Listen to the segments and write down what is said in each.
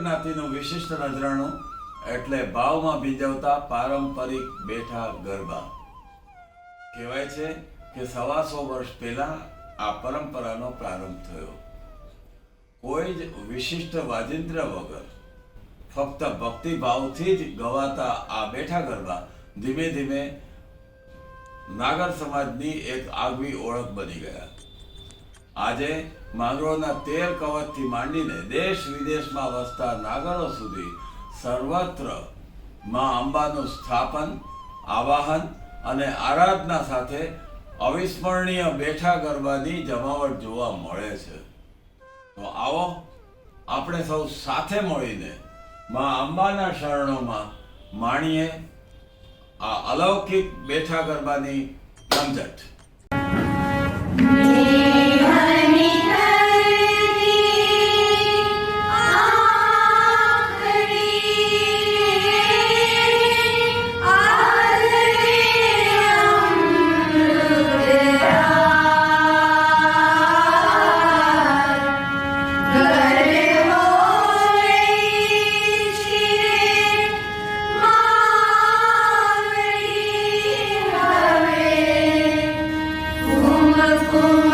જ્ઞાતિનું વિશિષ્ટ નજરાણું એટલે ભાવમાં ભીંજવતા પારંપરિક બેઠા ગરબા. કહેવાય છે કે 125 વર્ષ પહેલા આ પરંપરાનો પ્રારંભ થયો. કોઈ જ વિશિષ્ટ વાજિંત્ર વગર ફક્ત ભક્તિભાવથી જ ગવાતા આ બેઠા ગરબા ધીમે ધીમે નાગર સમાજની એક આગવી ઓળખ બની ગયા. આજે માંગરોળના 13 કવચથી માંડીને દેશ વિદેશમાં વસતા નાગરો સુધી સર્વત્ર માં અંબાનું સ્થાપન, આવાહન અને આરાધના સાથે અવિસ્મરણીય બેઠા ગરબાની જમાવટ જોવા મળે છે. તો આવો આપણે સૌ સાથે મળીને માં અંબાના શરણોમાં માણીએ આ અલૌકિક બેઠા ગરબાની રમઝટ. Om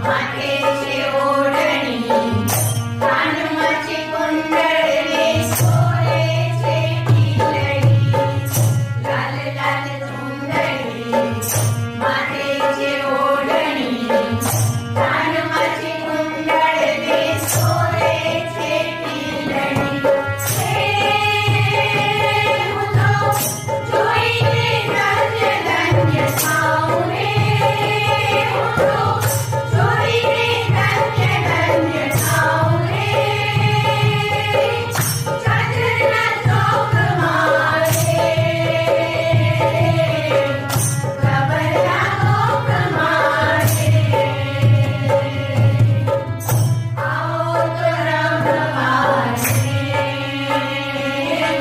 માથે છે ઓઢણી, કાનમાં છે કુંડળ, સોરે છે ટીલડી, લાલ લાલ ચુંદડી. માથે છે ઓઢણી, કાનમાં છે કુંડળ, સોરે છે ટીલડી. હું તો જોઈને ધન્ય ધન્ય થાઉં રે, હું તો જોઈને ધન્ય ધન્ય થાઉં રે. ચાંદના ચોકમાં રે, ગબરના ગોખમાં રે. આવો તો રમવા રે,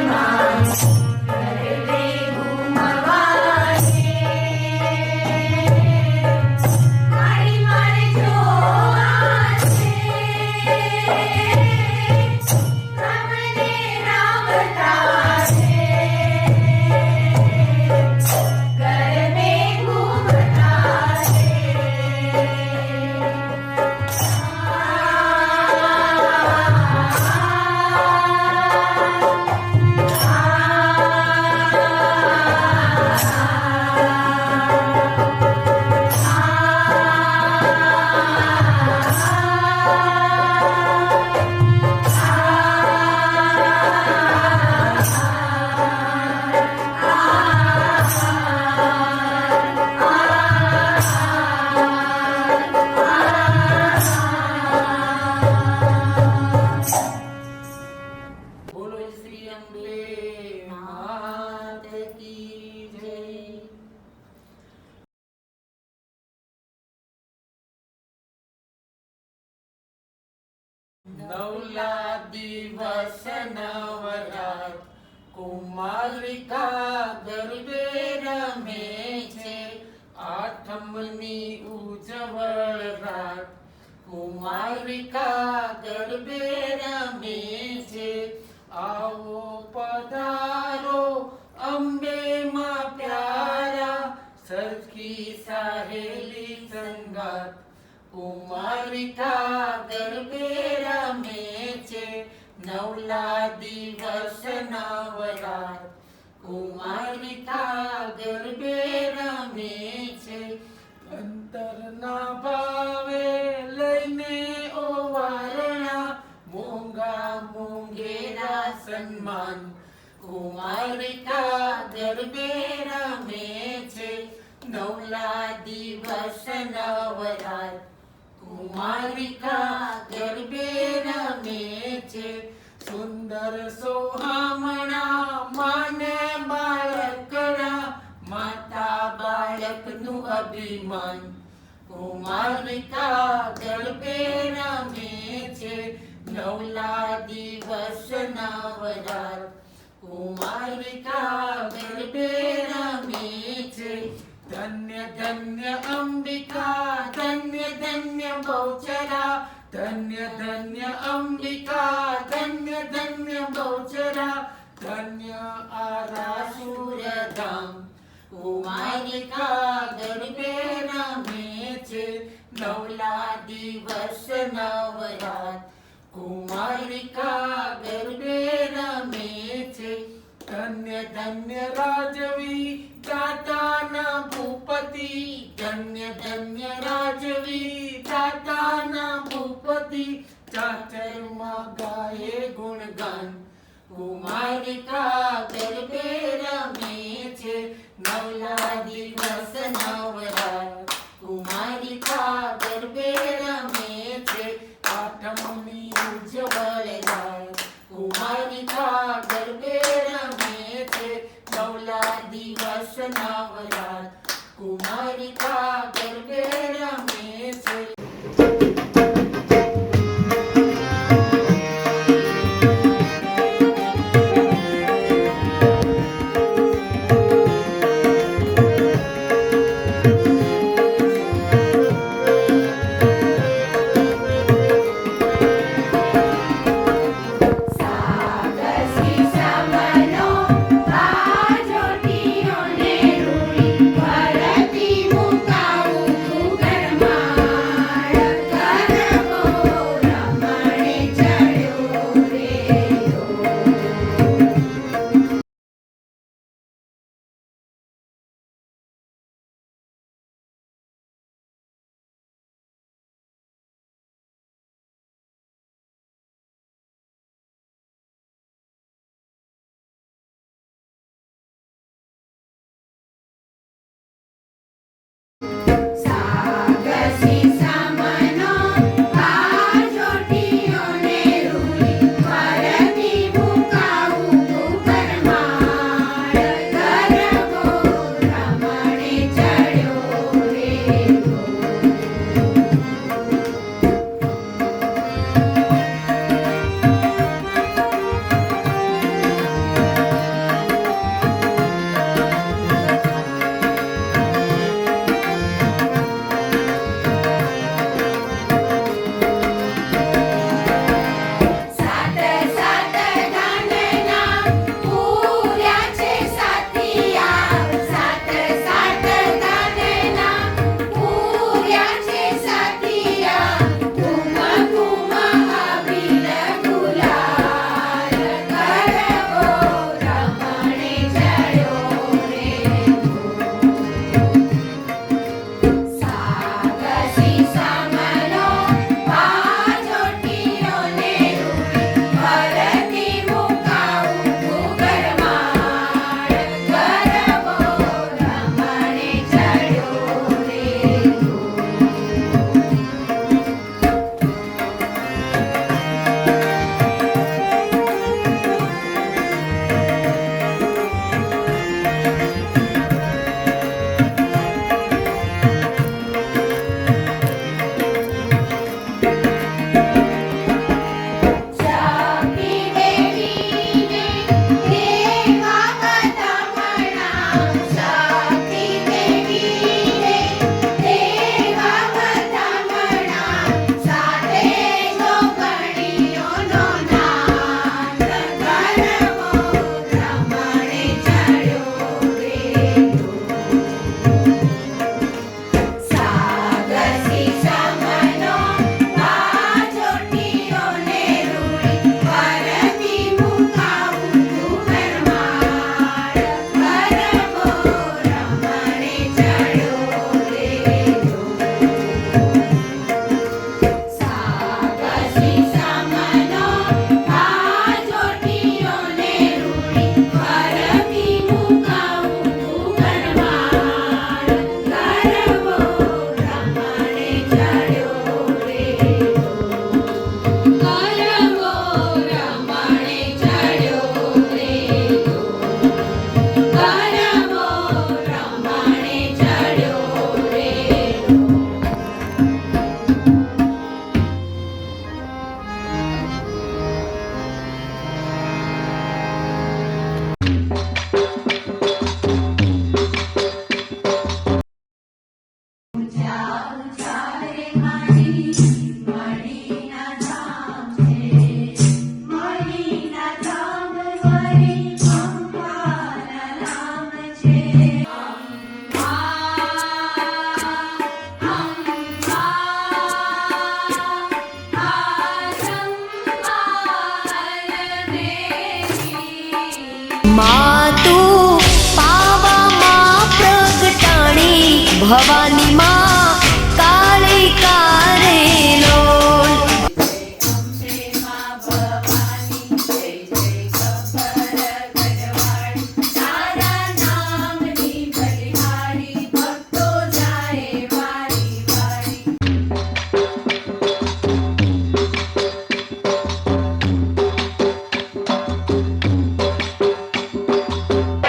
માં ગરબે ઘૂમવા રે. મારી મારે જોવા છે, રામને રામતા છે, ગરબે ઘૂમતા છે. બોલો શ્રી અંબે માત કી જય. નવલા દિવસ નવરાત, કુમારિકા ગરબે રમે છે. આઠમની ઉજવળ રાત, કુમારિકા ગરબે રમે છે. આવો પધારો અંબે માં પ્યારા, સરખી સહેલી સંગાત, કુમારિકા ગરબે રમે છે. નવલા દિવસ નવરાત, કુમારિકા ગરબે રમે છે. અંતરના ભાવે લઈને ઓવારણા, મોંઘા મોંઘેરા સન્માન, કુમારિકા ગરબે રમે છે. નવલા દિવસ નવરાત, કુમારિકા ગરબે રમે છે. સુંદર સોહામણા માને બાળકડા, માતા બાળકનું અભિમાન, કુમારિકા ગરબે રમે છે. નવલા દિવસ નવરાત, કુમારિકા ગરબે રમે છે. ધન્ય ધન્ય અંબિકા, ધન્ય ધન્ય બહુચરા, ધન્ય ધન્ય અંબિકા, ધન્ય ધન્ય બહુચરા. ધન્ય આરાસુરધામ, કુમારિકા ગરબે રમે છે. નવલા દિવસ નવરાત, કુમારિકા ગરબે રમે છે. ધન્ય ધન્ય રાજવી દાતાના ભૂપતિ, ધન્ય ધન્ય રાજવી દાતાના ભૂપતિ. ચાચરમાં ગાયે ગુણગાન, કુમારિકા ગરબે રમે છે. નવલા દિવસ નવરાત, કુમારિકા ગરબે રમે છે. આઠમની ઉજવળ રાત, કુમારિકા ગરબે રમે છે. નવલા દિવસ નવરાત, કુમારિકા ગરબે રમે છે. मातु पावा मा प्रगटाणी भवानी